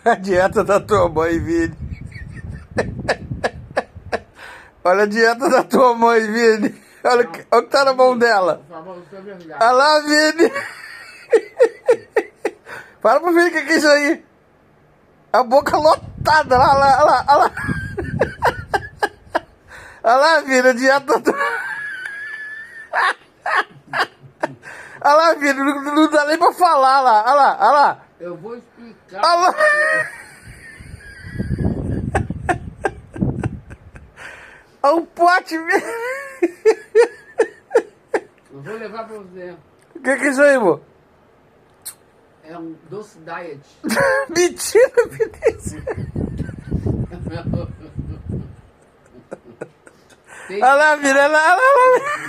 A dieta da tua mãe, Vini. Olha a dieta da ol mãe, Vini. Olha, olha o que tá na mão dela. Olha lá, Vini. Fala pro Vini o que é isso aí. A boca lotada. Olha lá, olha lá, olha lá. Olha lá, Vini, a dieta da Olha lá, Vini, não dá nem pra falar. Olha lá, olha lá, olha lá. Eu vou explicar. Olha lá. Olha o pote, Vini. Eu vou levar pra você. O que é isso aí, vô? É um doce diet. Mentira, Vinícius. Tem Olha lá, Vini, olha lá, olha lá.